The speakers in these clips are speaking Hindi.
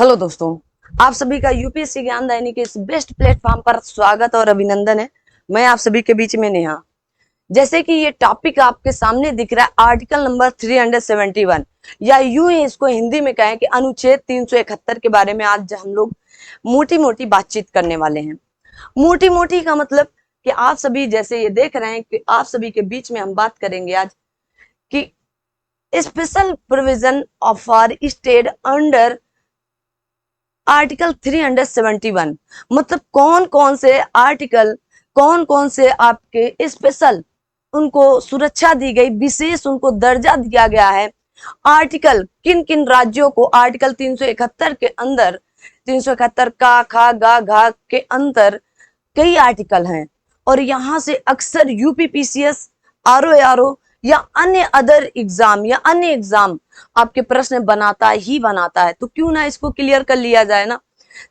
हेलो दोस्तों, आप सभी का यूपीएससी ज्ञान दैनिक के इस बेस्ट प्लेटफॉर्म पर स्वागत और अभिनंदन है। मैं आप सभी के बीच में नेहा। जैसे कि ये टॉपिक आपके सामने दिख रहा है, आर्टिकल नंबर 371 या यूं ही इसको हिंदी में कहें कि अनुच्छेद 371 के बारे में आज हम लोग मोटी मोटी बातचीत करने वाले हैं। मोटी मोटी का मतलब कि आप सभी जैसे ये देख रहे हैं कि आप सभी के बीच में हम बात करेंगे आज कि special provision of for state under article 371 मतलब कौन कौन से आर्टिकल, कौन कौन से आपके स्पेशल उनको सुरक्षा दी गई, विशेष उनको दर्जा दिया गया है। आर्टिकल किन किन राज्यों को आर्टिकल 371 के अंदर, 371 का खा गा घा के अंदर कई आर्टिकल हैं और यहां से अक्सर यूपीपीसीएस, आरओ या अन्य अदर एग्जाम या अन्य एग्जाम आपके प्रश्न बनाता ही बनाता है। तो क्यों ना इसको क्लियर कर लिया जाए ना।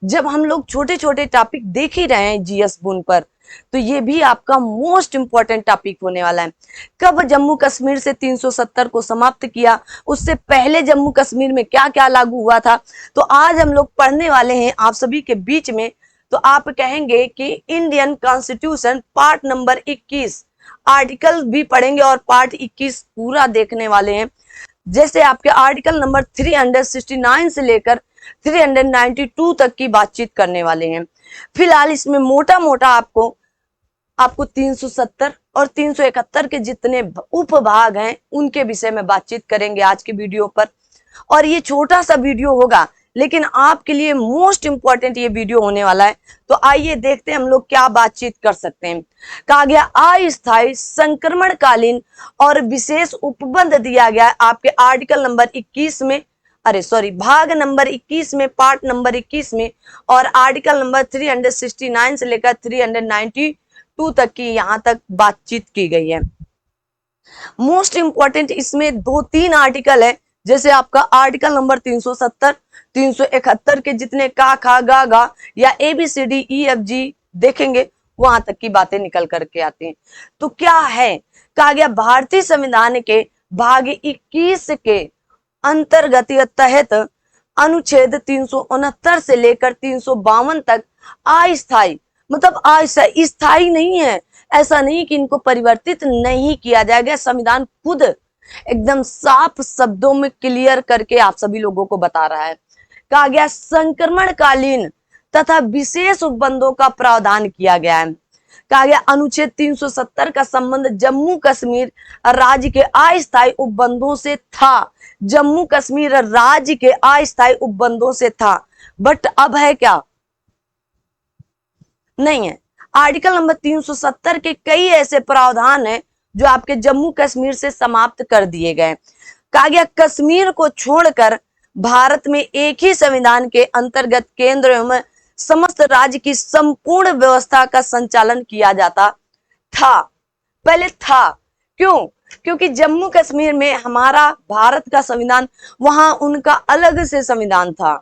जब हम लोग छोटे छोटे टॉपिक देख ही रहे हैं जीएस बुन पर, तो ये भी आपका मोस्ट इंपॉर्टेंट टॉपिक होने वाला है। कब जम्मू कश्मीर से 370 को समाप्त किया, उससे पहले जम्मू कश्मीर में क्या क्या लागू हुआ था, तो आज हम लोग पढ़ने वाले हैं आप सभी के बीच में। तो आप कहेंगे कि Indian constitution part number 21 article भी पढ़ेंगे और पार्ट 21 पूरा देखने वाले हैं। जैसे आपके आर्टिकल नंबर 369 से लेकर 392 तक की बातचीत करने वाले हैं। फिलहाल इसमें मोटा मोटा आपको 370 और 371 के जितने उपभाग हैं उनके विषय में बातचीत करेंगे आज की वीडियो पर। और ये छोटा सा वीडियो होगा लेकिन आपके लिए मोस्ट इंपॉर्टेंट ये वीडियो होने वाला है। तो आइए देखते हैं हम लोग क्या बातचीत कर सकते हैं। कहा गया अस्थायी संक्रमणकालीन और विशेष उपबंध दिया गया है आपके आर्टिकल नंबर 21 में, भाग नंबर 21 में, पार्ट नंबर 21 में, और आर्टिकल नंबर 369 से लेकर 392 तक की यहां तक बातचीत की गई है। मोस्ट इंपॉर्टेंट इसमें 2-3 आर्टिकल है, जैसे आपका आर्टिकल नंबर 370, 371 के जितने का खा गा गा या ABCDEFG देखेंगे वहां तक की बातें निकल करके आती हैं। तो क्या है, कहा गया भारतीय संविधान के भाग 21 के अंतर्गत तहत अनुच्छेद 369 से लेकर 352 तक अस्थायी, मतलब अस्थायी, स्थायी नहीं है। ऐसा नहीं कि इनको परिवर्तित नहीं किया जाएगा, संविधान खुद एकदम साफ शब्दों में क्लियर करके आप सभी लोगों को बता रहा है। कहा गया संक्रमणकालीन तथा विशेष उपबंधों का प्रावधान किया गया है। कहा गया अनुच्छेद 370 का संबंध जम्मू कश्मीर राज्य के अस्थायी उपबंधों से था। जम्मू कश्मीर राज्य के अस्थायी उपबंधों से था, बट अब है क्या? नहीं है। आर्टिकल नंबर 370 के कई ऐसे प्रावधान हैं जो आपके जम्मू कश्मीर से समाप्त कर दिए गए। कहा गया कश्मीर को छोड़कर भारत में एक ही संविधान के अंतर्गत केंद्र एवं समस्त राज्य की संपूर्ण व्यवस्था का संचालन किया जाता था। पहले था, क्यों? क्योंकि जम्मू कश्मीर में हमारा भारत का संविधान, वहां उनका अलग से संविधान था,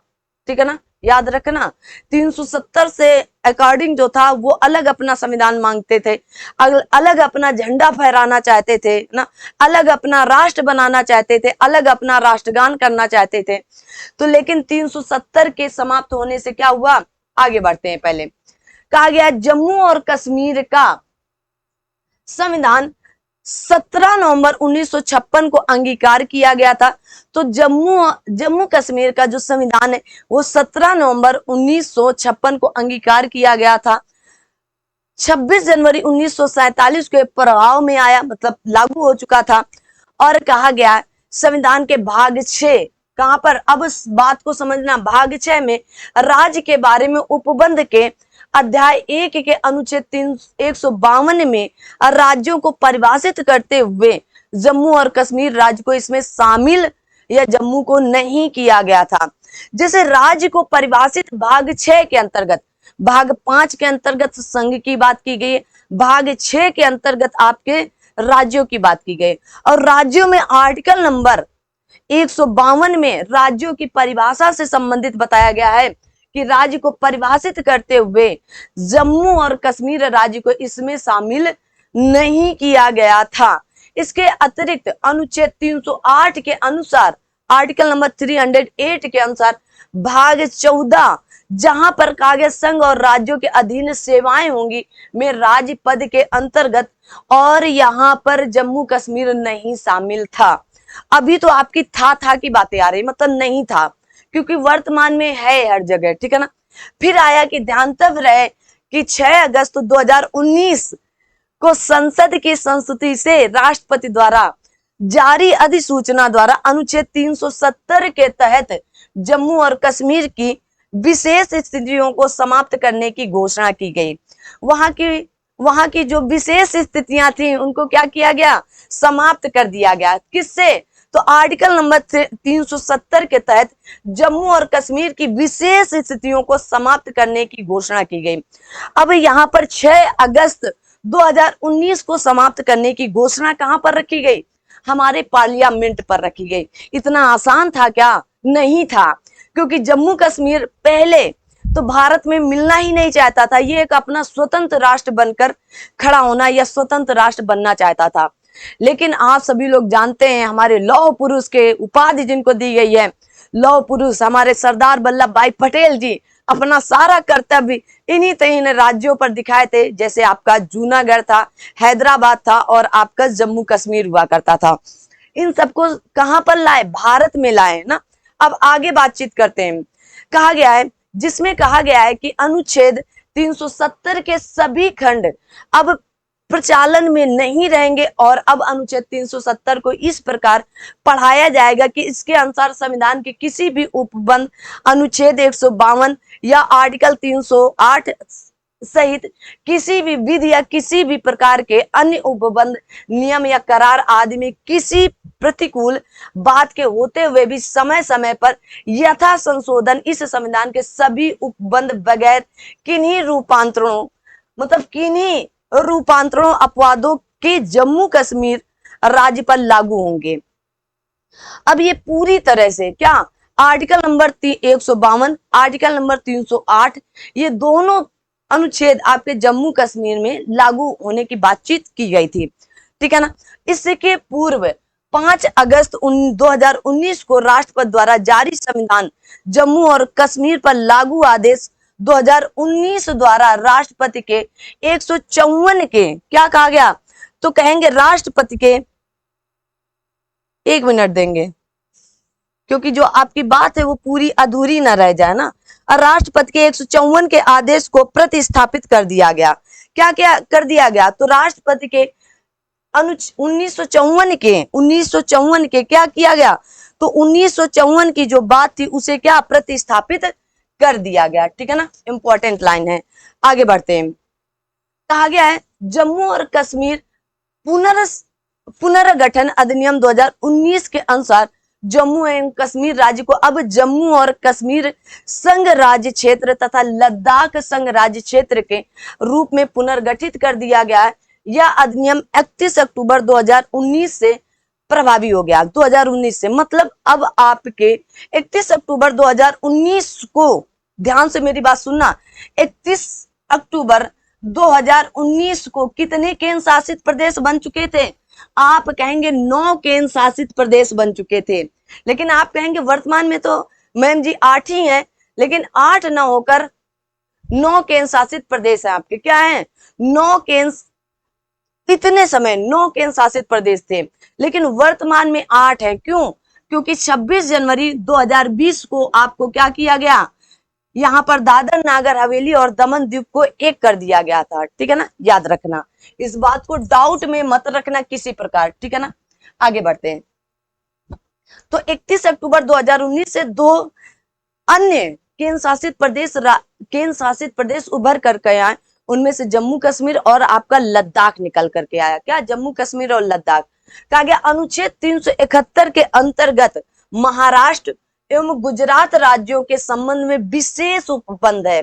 ठीक है ना, याद रखना। 370 से अकॉर्डिंग जो था वो अलग अपना संविधान मांगते थे, अलग अपना झंडा फहराना चाहते थे ना, अलग अपना राष्ट्र बनाना चाहते थे, अलग अपना राष्ट्रगान करना चाहते थे। तो लेकिन 370 के समाप्त होने से क्या हुआ, आगे बढ़ते हैं। पहले कहा गया जम्मू और कश्मीर का संविधान 17 नवंबर 1956 को अंगीकार किया गया था। तो जम्मू कश्मीर का जो संविधान है वो 17 नवंबर 1956 को अंगीकार किया गया था। 26 जनवरी 1947 के प्रभाव में आया, मतलब लागू हो चुका था। और कहा गया संविधान के भाग 6, कहां पर, अब इस बात को समझना, भाग 6 में राज्य के बारे में उपबंध के अध्याय 1 के अनुच्छेद 152 में राज्यों को परिभाषित करते हुए जम्मू और कश्मीर राज्य को इसमें शामिल या जम्मू को नहीं किया गया था। जैसे राज्य को परिभाषित भाग 6 के अंतर्गत, भाग 5 के अंतर्गत संघ की बात की गई है, भाग 6 के अंतर्गत आपके राज्यों की बात की गई। और राज्यों में आर्टिकल नंबर 152 में राज्यों की परिभाषा से संबंधित बताया गया है कि राज्य को परिभाषित करते हुए जम्मू और कश्मीर राज्य को इसमें शामिल नहीं किया गया था। इसके अतिरिक्त अनुच्छेद 308 के अनुसार आर्टिकल नंबर 308 के अनुसार भाग 14 जहां पर कहा गया संघ और राज्यों के अधीन सेवाएं होंगी में राज्य पद के अंतर्गत, और यहां पर जम्मू कश्मीर नहीं शामिल था। अभी तो आपकी था की बातें आ रही, मतलब नहीं था, क्योंकि वर्तमान में है हर जगह, ठीक है ना। फिर आया कि ध्यानतव्य रहे कि 6 अगस्त 2019 को संसद की संस्तुति से राष्ट्रपति द्वारा जारी अधिसूचना द्वारा अनुच्छेद 370 के तहत जम्मू और कश्मीर की विशेष स्थितियों को समाप्त करने की घोषणा की गई। वहां की जो विशेष स्थितियां थी उनको क्या किया गया, समाप्त कर दिया गया। किससे, तो आर्टिकल नंबर 370 के तहत जम्मू और कश्मीर की विशेष स्थितियों को समाप्त करने की घोषणा की गई। अब यहाँ पर 6 अगस्त 2019 को समाप्त करने की घोषणा कहां पर रखी गई, हमारे पार्लियामेंट पर रखी गई। इतना आसान था क्या, नहीं था, क्योंकि जम्मू कश्मीर पहले तो भारत में मिलना ही नहीं चाहता था। ये एक अपना स्वतंत्र राष्ट्र बनकर खड़ा होना या स्वतंत्र राष्ट्र बनना चाहता था। लेकिन आप सभी लोग जानते हैं, हमारे लौह पुरुष के उपाधि जिनको दी गई है, लौह पुरुष हमारे सरदार वल्लभ भाई पटेल जी अपना सारा कर्तव्य इन्हीं तीन राज्यों पर दिखाए थे। जैसे आपका जूनागढ़ था, हैदराबाद था और आपका जम्मू कश्मीर हुआ करता था। इन सबको कहां पर लाए, भारत में लाए ना। अब आगे बातचीत करते हैं। कहा गया है, जिसमें कहा गया है कि अनुच्छेद 370 के सभी खंड अब प्रचालन में नहीं रहेंगे, और अब अनुच्छेद 370 को इस प्रकार पढ़ाया जाएगा कि इसके अनुसार संविधान के किसी भी उपबंध, अनुच्छेद 152 या आर्टिकल 308 सहित किसी भी विधि या किसी भी प्रकार के अन्य उपबंध, नियम या करार आदि में किसी प्रतिकूल बात के होते हुए भी समय समय पर यथा संशोधन इस संविधान के सभी उपबंध बगैर किन्हीं रूपांतरणों, मतलब किन्हीं रूपांतरणों अपवादों के जम्मू कश्मीर राज्य पर लागू होंगे। अब ये पूरी तरह से क्या, आर्टिकल नंबर 152, आर्टिकल नंबर 308, ये दोनों अनुच्छेद आपके जम्मू कश्मीर में लागू होने की बातचीत की गई थी, ठीक है ना। इसके पूर्व 5 अगस्त 2019 को राष्ट्रपति द्वारा जारी संविधान जम्मू और कश्मीर पर लागू आदेश 2019 द्वारा राष्ट्रपति के 154 के क्या कहा गया, तो कहेंगे राष्ट्रपति के, एक मिनट देंगे क्योंकि जो आपकी बात है वो पूरी अधूरी ना रह जाए ना। राष्ट्रपति के 154 के आदेश को प्रतिस्थापित कर दिया गया। क्या क्या कर दिया गया, तो राष्ट्रपति के 1954 के क्या किया गया, तो 1954 की जो बात थी उसे क्या प्रतिस्थापित कर दिया गया, ठीक है ना। इंपॉर्टेंट लाइन है, आगे बढ़ते हैं। कहा गया है जम्मू और कश्मीर पुनर्गठन अधिनियम 2019 के अनुसार जम्मू एवं कश्मीर राज्य को अब जम्मू और कश्मीर संघ राज्य क्षेत्र तथा लद्दाख संघ राज्य क्षेत्र के रूप में पुनर्गठित कर दिया गया है। यह अधिनियम 31 अक्टूबर 2019 से प्रभावी हो गया। 2019 से मतलब अब आपके 31 अक्टूबर 2019 को, ध्यान से मेरी बात सुनना, 31 अक्टूबर 2019 को कितने केंद्र शासित प्रदेश बन चुके थे, आप कहेंगे 9 केंद्र शासित प्रदेश बन चुके थे। लेकिन आप कहेंगे वर्तमान में तो मैम जी 8 ही हैं, लेकिन 8 न होकर 9 केंद्र शासित प्रदेश है आपके, क्या है 9 केंद्र, इतने समय 9 केंद्र शासित प्रदेश थे, लेकिन वर्तमान में 8 है। क्यों, क्योंकि 26 जनवरी 2020 को आपको क्या किया गया, यहाँ पर दादर नागर हवेली और दमन द्वीप को एक कर दिया गया था, ठीक है ना, याद रखना इस बात को, डाउट में मत रखना किसी प्रकार, ठीक है ना। आगे बढ़ते हैं। तो 31 अक्टूबर 2019 से 2 अन्य केंद्र शासित प्रदेश उभर करके आए, उनमें से जम्मू कश्मीर और आपका लद्दाख निकल करके आया। क्या, जम्मू कश्मीर और लद्दाख। कहा गया अनुच्छेद 371 के अंतर्गत महाराष्ट्र एवं गुजरात राज्यों के संबंध में विशेष उपबंध है।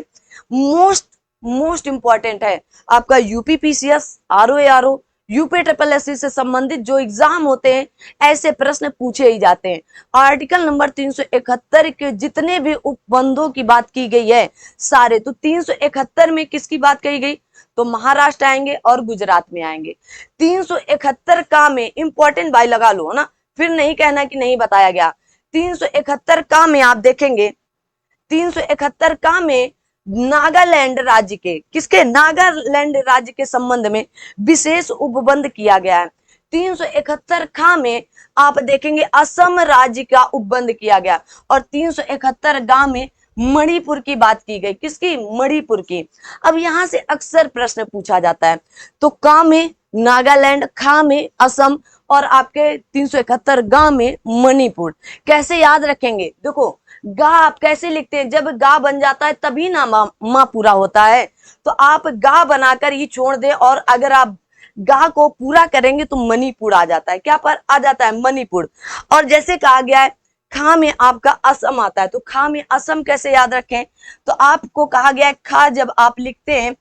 मोस्ट इंपॉर्टेंट है आपका यूपीपीसीएस, आरओएआरओ, यूपीएसएससी से संबंधित जो एग्जाम होते हैं, ऐसे प्रश्न पूछे ही जाते हैं। आर्टिकल नंबर 371 के जितने भी उपबंधों की बात की गई है सारे, तो 371 में किसकी बात कही गई, तो महाराष्ट्र आएंगे और गुजरात में आएंगे। 371 का में इंपॉर्टेंट बाई लगा लो ना, फिर नहीं कहना कि नहीं बताया गया। 371 का में आप देखेंगे 371 का में नागालैंड राज्य के किसके नागालैंड राज्य के संबंध में विशेष उपबंध किया गया है। 371 खा में आप देखेंगे असम राज्य का उपबंध किया गया और 371 गा में मणिपुर की बात की गई। किसकी? मणिपुर की। अब यहां से अक्सर प्रश्न पूछा जाता है, तो का में नागालैंड, खा में असम और आपके 371 गा में मणिपुर। कैसे याद रखेंगे? देखो गा आप कैसे लिखते हैं? जब गा बन जाता है तभी ना मा पूरा होता है, तो आप गा बनाकर ही छोड़ दे और अगर आप गा को पूरा करेंगे तो मणिपुर आ जाता है। क्या पर आ जाता है? मणिपुर। और जैसे कहा गया है खा में आपका असम आता है, तो खा में असम कैसे याद रखें? तो आपको कहा गया है खा जब आप लिखते हैं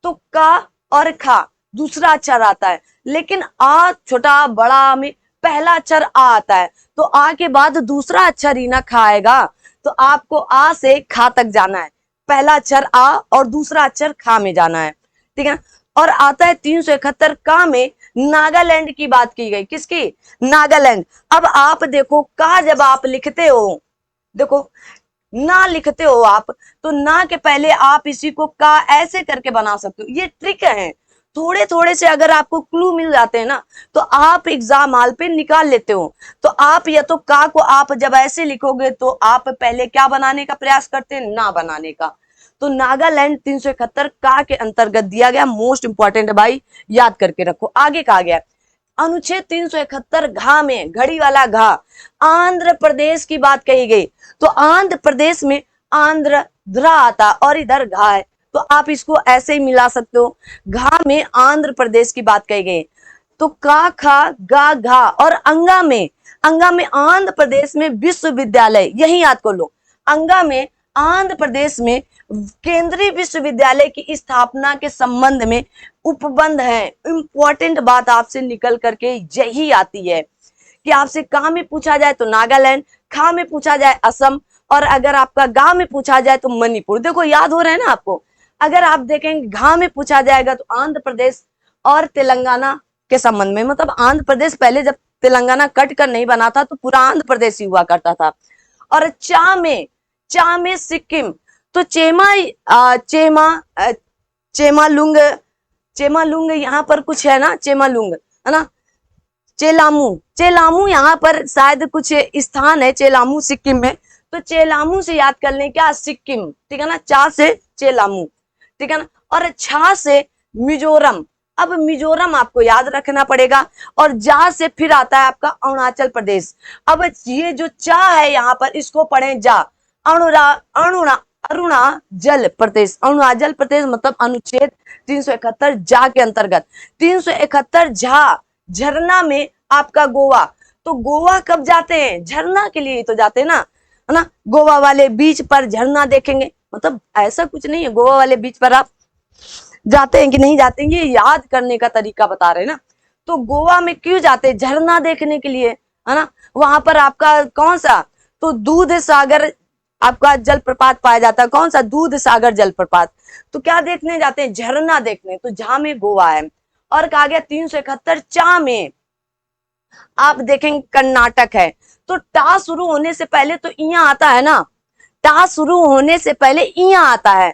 तो का और खा दूसरा अक्षर आता है, लेकिन आ छोटा बड़ा में पहला अक्षर आ आता है, तो आ के बाद दूसरा अक्षर ही ना खा आएगा, तो आपको आ से खा तक जाना है। पहला अक्षर आ और दूसरा अक्षर खा में जाना है, ठीक है। और आता है 371 का में नागालैंड की बात की गई। किसकी? नागालैंड। अब आप देखो का जब आप लिखते हो, देखो ना लिखते हो आप, तो ना के पहले आप इसी को का ऐसे करके बना सकते हो। ये ट्रिक है, थोड़े थोड़े से अगर आपको क्लू मिल जाते हैं ना तो आप एग्जाम हॉल पे निकाल लेते हो। तो आप या तो का को आप जब ऐसे लिखोगे तो आप पहले क्या बनाने का प्रयास करते हैं? ना बनाने का। तो नागालैंड 371 का के अंतर्गत दिया गया। मोस्ट इंपॉर्टेंट भाई, याद करके रखो। आगे कहा गया अनुच्छेद 371 घा में, घड़ी वाला घा, आंध्र प्रदेश की बात कही गई। तो आंध्र प्रदेश में आंध्र ध्रा आता और इधर घा है, तो आप इसको ऐसे ही मिला सकते हो। घा में आंध्र प्रदेश की बात कही गई, तो का खा गा घा। और अंगा में आंध्र प्रदेश में विश्वविद्यालय, यही याद कर लो। अंगा में आंध्र प्रदेश में केंद्रीय विश्वविद्यालय की स्थापना के संबंध में उपबंध है। इंपॉर्टेंट बात आपसे निकल करके यही आती है कि आपसे का में पूछा जाए तो नागालैंड, खा में पूछा जाए असम, और अगर आपका गा में पूछा जाए तो मणिपुर। देखो याद हो रहा है ना आपको। अगर आप देखेंगे घा में पूछा जाएगा तो आंध्र प्रदेश और तेलंगाना के संबंध में, मतलब आंध्र प्रदेश पहले जब तेलंगाना कट कर नहीं बना था तो पूरा आंध्र प्रदेश ही हुआ करता था। और चा में सिक्किम, तो चेमालुंग यहाँ पर कुछ है ना, चेमालुंग है ना, चेलामू यहाँ पर शायद कुछ स्थान है, चेलामू सिक्किम में। तो चेलामू से याद कर लें क्या? सिक्किम, ठीक है ना। चा से चेलामू, ठीक है ना। और छा से मिजोरम। अब मिजोरम आपको याद रखना पड़ेगा। और जा से फिर आता है आपका अरुणाचल प्रदेश। अब ये जो चा है यहाँ पर, इसको पढ़े जा। अरुणाचल प्रदेश मतलब अनुच्छेद 371 जा के अंतर्गत। 371 झा, झरना में आपका गोवा। तो गोवा कब जाते हैं? झरना के लिए तो जाते हैं ना, है ना। गोवा वाले बीच पर झरना देखेंगे, मतलब ऐसा कुछ नहीं है गोवा वाले बीच पर आप जाते हैं कि नहीं जाते हैं, ये याद करने का तरीका बता रहे हैं ना। तो गोवा में क्यों जाते हैं? झरना देखने के लिए, है ना। वहां पर आपका कौन सा? तो दूध सागर आपका जलप्रपात पाया जाता है। कौन सा? दूध सागर जलप्रपात। तो क्या देखने जाते हैं? झरना देखने। तो झा में गोवा है। और कहा गया 371 चा में आप देखेंगे कर्नाटक है। तो टा शुरू होने से पहले तो इया आता है ना, टा शुरू होने से पहले इया आता है।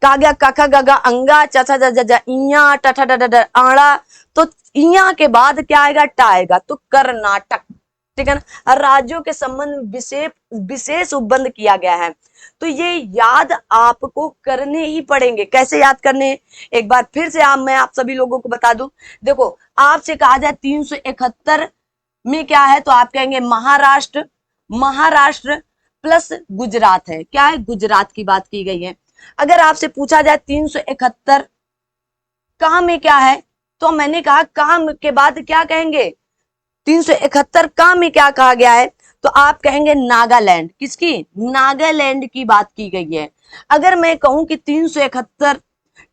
कहा गया काका गगा अंगा चाचा जा इया टठा डा आड़ा, तो इया के बाद क्या आएगा? टा आएगा। तो कर्नाटक, ठीक है ना। राज्यों के संबंध में विशेष उपबंध किया गया है। तो ये याद आपको करने ही पड़ेंगे। कैसे याद करने? एक बार फिर से मैं आप सभी लोगों को बता दूं। देखो आपसे कहा जाए 371 में क्या है, तो आप कहेंगे महाराष्ट्र प्लस गुजरात है। क्या है? गुजरात की बात की गई है। अगर आपसे पूछा जाए 371 का में क्या है, तो मैंने कहा काम के बाद क्या कहेंगे? 371 का में क्या कहा गया है, तो आप कहेंगे नागालैंड। किसकी? नागालैंड की बात की गई है। अगर मैं कहूं कि 371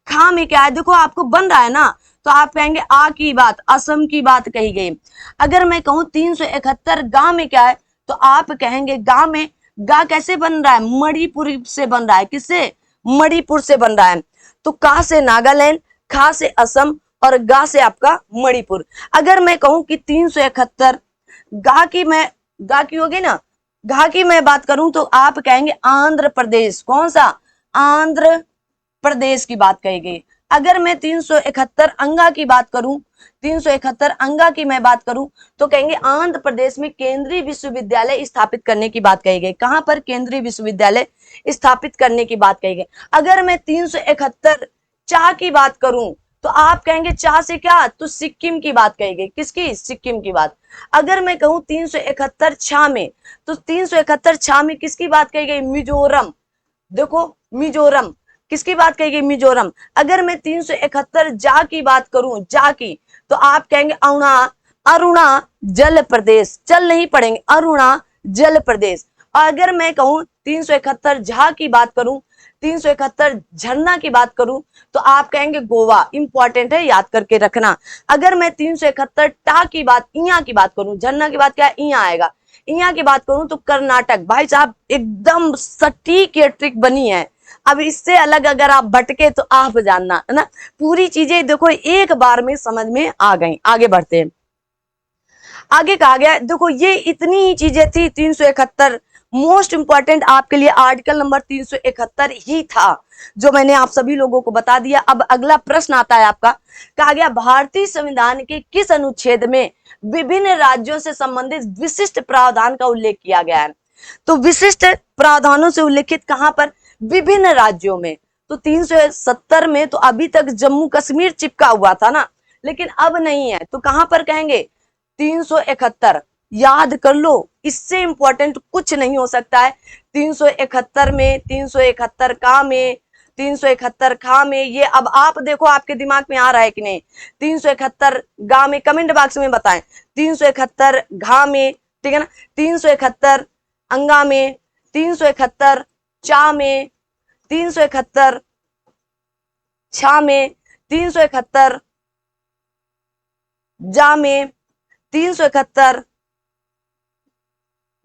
खा में क्या है, देखो आपको बन रहा है ना, तो आप कहेंगे आ की बात, असम की बात कही गई। अगर मैं कहूं 371 गा में क्या है, तो आप कहेंगे गा में, गा कैसे बन रहा है? मणिपुर से बन रहा है। किससे? मणिपुर से बन रहा है। तो का से नागालैंड, खा से असम और गा से आपका मणिपुर। अगर मैं कहूं कि 371 गा की होगी ना, घा की मैं बात करूं तो आप कहेंगे आंध्र प्रदेश। कौन सा? आंध्र प्रदेश की बात कही गई। अगर मैं 371 अंगा की बात करूं, 371 अंगा की मैं बात करूं तो कहेंगे आंध्र प्रदेश में केंद्रीय विश्वविद्यालय स्थापित करने की बात कही गई। कहां पर केंद्रीय विश्वविद्यालय स्थापित करने की बात कही गई। अगर मैं 371 चा की बात करूं तो आप कहेंगे चा से क्या? तो सिक्किम की बात कही गई। किसकी? सिक्किम की बात। अगर मैं कहूं 371 छा में, तो 371 छा में किसकी बात कही गई? मिजोरम। देखो मिजोरम किसकी बात कही गई? मिजोरम। अगर मैं 371 जा की बात करूं, जा की, तो आप कहेंगे अरुणाचल प्रदेश। चल नहीं पढ़ेंगे, अरुणाचल प्रदेश। और अगर मैं कहूं 371 झा की बात करूं, 371 झरना की बात करूं तो आप कहेंगे गोवा। इंपॉर्टेंट है, याद करके रखना। अगर मैं 371 टा की बात, इया की बात करूं, झरना की बात क्या? इया आएगा। इया की बात करूं तो कर्नाटक। भाई साहब एकदम सटीक ये ट्रिक बनी है। अब इससे अलग अगर आप भटके तो आप जानना, है ना। पूरी चीजें देखो एक बार में समझ में आ गई। आगे बढ़ते हैं। आगे कहा गया, देखो ये इतनी ही चीजें थी 371। मोस्ट इंपॉर्टेंट आपके लिए आर्टिकल नंबर 371 ही था, जो मैंने आप सभी लोगों को बता दिया। अब अगला प्रश्न आता है आपका। कहा गया भारतीय संविधान के किस अनुच्छेद में विभिन्न राज्यों से संबंधित विशिष्ट प्रावधान का उल्लेख किया गया है? तो विशिष्ट प्रावधानों से उल्लेखित कहां पर? विभिन्न राज्यों में। तो 370 में तो अभी तक जम्मू कश्मीर चिपका हुआ था ना, लेकिन अब नहीं है। तो कहां पर कहेंगे? 371। याद कर लो, इससे इंपॉर्टेंट कुछ नहीं हो सकता है। 371 में, 371 का में, 371 खा में, ये अब आप देखो आपके दिमाग में आ रहा है कि नहीं। 371 गा में कमेंट बॉक्स में बताएं। 371 घा में, ठीक है ना। 371 अंगा में, 371 चा में, 371 छा में, 371 जा में, 371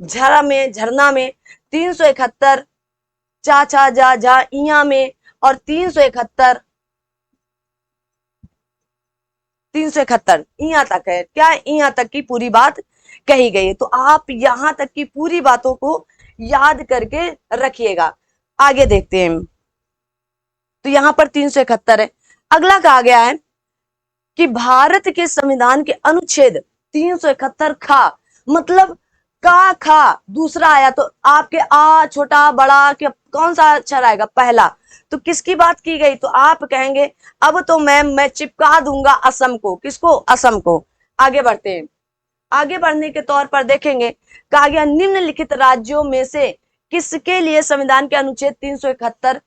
झरा में, झरना में, 371 चा छा जा झा इया में, और 371 इया तक है। क्या? इया तक की पूरी बात कही गई है। तो आप यहां तक की पूरी बातों को याद करके रखिएगा। आगे देखते हैं। तो यहां पर 371 है। अगला कहा गया है कि भारत के संविधान के अनुच्छेद 371 खा, मतलब का खा दूसरा आया तो आपके आ छोटा बड़ा क्या कौन सा अक्षर आएगा? पहला। तो किसकी बात की गई? तो आप कहेंगे अब तो मैं चिपका दूंगा असम को। किसको? असम को। आगे बढ़ते हैं। आगे बढ़ने के तौर पर देखेंगे, कहा गया निम्नलिखित राज्यों में से किसके लिए संविधान के अनुच्छेद 371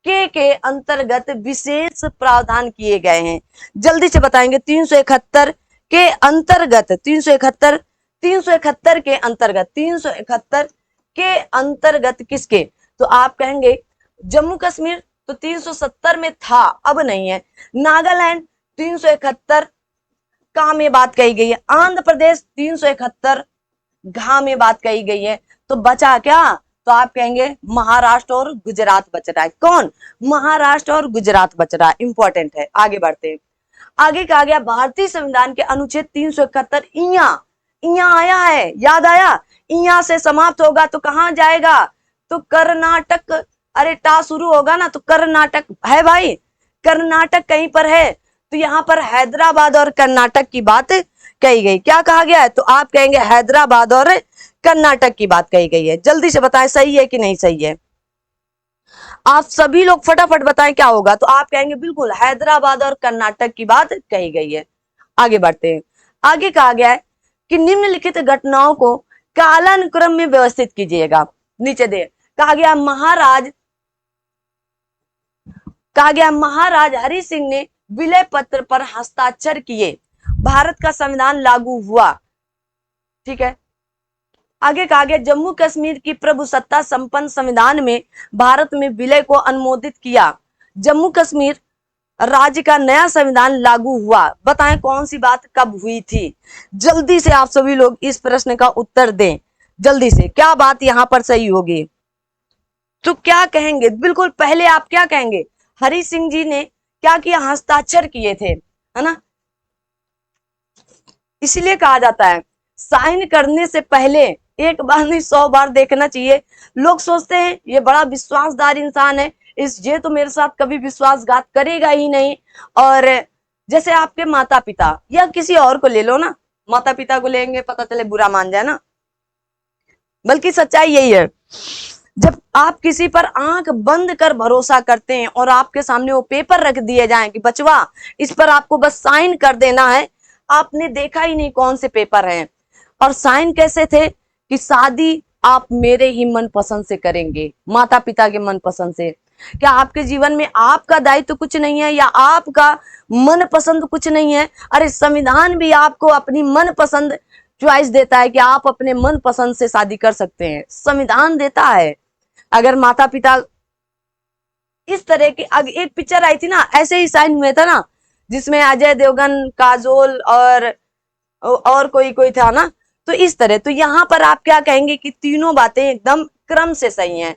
के अंतर्गत विशेष प्रावधान किए गए हैं? जल्दी से बताएंगे। 371 के अंतर्गत, 371 के अंतर्गत, 371 के अंतर्गत किसके? तो आप कहेंगे जम्मू कश्मीर तो 370 में था, अब नहीं है। नागालैंड 371 का में बात कही गई है। आंध्र प्रदेश 371 घा में बात कही गई है। तो बचा क्या? तो आप कहेंगे महाराष्ट्र और गुजरात बच रहा है। कौन? महाराष्ट्र और गुजरात बच रहा है। इंपॉर्टेंट है। आगे बढ़ते हैं। आगे कहा गया भारतीय संविधान के अनुच्छेद 371 इया आया है, याद आया? इया से समाप्त होगा तो कहां जाएगा? तो कर्नाटक। अरे टा शुरू होगा ना तो कर्नाटक है भाई, कर्नाटक कहीं पर है। तो यहाँ पर हैदराबाद और कर्नाटक की बात कही गई। क्या कहा गया है? तो आप कहेंगे हैदराबाद और कर्नाटक की बात कही गई है। जल्दी से बताएं सही है कि नहीं सही है। आप सभी लोग फटाफट बताएं क्या होगा। तो आप कहेंगे बिल्कुल हैदराबाद और कर्नाटक की बात कही गई है। आगे बढ़ते हैं। आगे कहा गया है कि निम्नलिखित घटनाओं को कालानुक्रम में व्यवस्थित कीजिएगा। नीचे दे कहा गया महाराज हरि सिंह ने विलय पत्र पर हस्ताक्षर किए, भारत का संविधान लागू हुआ। ठीक है। आगे कहा गया जम्मू कश्मीर की प्रभुसत्ता संपन्न संविधान में भारत में विलय को अनुमोदित किया, जम्मू कश्मीर राज्य का नया संविधान लागू हुआ। बताएं कौन सी बात कब हुई थी? जल्दी से आप सभी लोग इस प्रश्न का उत्तर दें। जल्दी से क्या बात यहां पर सही होगी? तो क्या कहेंगे? बिल्कुल पहले आप क्या कहेंगे? हरि सिंह जी ने क्या किया? हस्ताक्षर किए थे, है ना। इसीलिए कहा जाता है साइन करने से पहले एक बार नहीं 100 बार देखना चाहिए। लोग सोचते हैं ये बड़ा विश्वासदार इंसान है, ये तो मेरे साथ कभी विश्वासघात करेगा ही नहीं। और जैसे आपके माता पिता या किसी और को ले लो ना, माता पिता को लेंगे पता चले बुरा मान जाए ना, बल्कि सच्चाई यही है, जब आप किसी पर आंख बंद कर भरोसा करते हैं और आपके सामने वो पेपर रख दिए जाएं कि बचवा इस पर आपको बस साइन कर देना है, आपने देखा ही नहीं कौन से पेपर हैं और साइन कैसे थे कि शादी आप मेरे ही मन पसंद से करेंगे, माता पिता के मन पसंद से। क्या आपके जीवन में आपका दायित्व तो कुछ नहीं है या आपका मन पसंद कुछ नहीं है? अरे संविधान भी आपको अपनी मन पसंद चॉइस देता है कि आप अपने मन पसंद से शादी कर सकते हैं, संविधान देता है। अगर माता पिता इस तरह की, एक पिक्चर आई थी ना ऐसे ही साइन हुए था ना, जिसमें अजय देवगन, काजोल और कोई कोई था ना, तो इस तरह। तो यहाँ पर आप क्या कहेंगे कि तीनों बातें एकदम क्रम से सही हैं।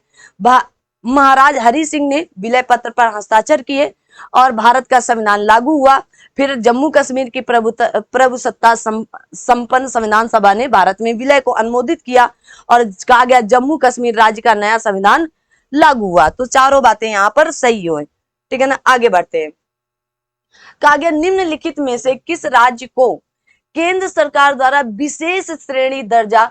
महाराज हरि सिंह ने विलय पत्र पर हस्ताक्षर किए और भारत का संविधान लागू हुआ। फिर जम्मू कश्मीर की प्रभुसत्ता संपन्न संविधान सभा ने भारत में विलय को अनुमोदित किया और कहा गया जम्मू कश्मीर राज्य का नया संविधान लागू हुआ। तो चारों बातें यहाँ पर सही हुई, ठीक है ना। आगे बढ़ते हैं। कहा गया निम्नलिखित में से किस राज्य को केंद्र सरकार द्वारा विशेष श्रेणी दर्जा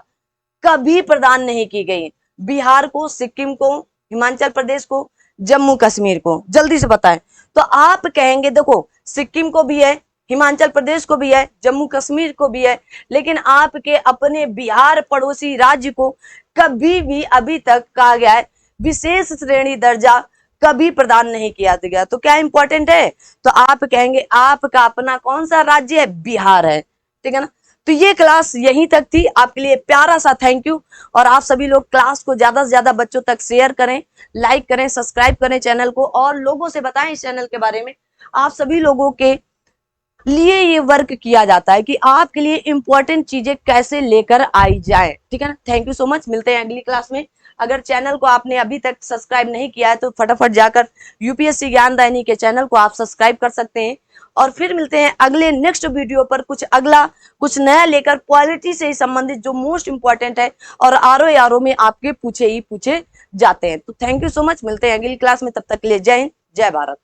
कभी प्रदान नहीं की गई? बिहार को, सिक्किम को, हिमाचल प्रदेश को, जम्मू कश्मीर को? जल्दी से बताएं। तो आप कहेंगे देखो सिक्किम को भी है, हिमाचल प्रदेश को भी है, जम्मू कश्मीर को भी है, लेकिन आपके अपने बिहार पड़ोसी राज्य को कभी भी अभी तक कहा गया है विशेष श्रेणी दर्जा कभी प्रदान नहीं किया गया। तो क्या इंपॉर्टेंट है? तो आप कहेंगे आपका अपना कौन सा राज्य है? बिहार है, ठीक है ना। तो ये क्लास यहीं तक थी, आपके लिए प्यारा सा थैंक यू। और आप सभी लोग क्लास को ज्यादा से ज्यादा बच्चों तक शेयर करें, लाइक करें, सब्सक्राइब करें चैनल को और लोगों से बताएं इस चैनल के बारे में। आप सभी लोगों के लिए ये वर्क किया जाता है कि आपके लिए इंपॉर्टेंट चीजें कैसे लेकर आई जाए, ठीक है ना। थैंक यू सो मच, मिलते हैं अगली क्लास में। अगर चैनल को आपने अभी तक सब्सक्राइब नहीं किया है तो फटाफट जाकर यूपीएससी ज्ञानदायिनी के चैनल को आप सब्सक्राइब कर सकते हैं। और फिर मिलते हैं अगले नेक्स्ट वीडियो पर कुछ नया लेकर, पॉलिटी से संबंधित जो मोस्ट इंपॉर्टेंट है और आरओ में आपके पूछे ही पूछे जाते हैं। तो थैंक यू सो मच, मिलते हैं अगली क्लास में, तब तक के लिए जय हिंद, जय भारत।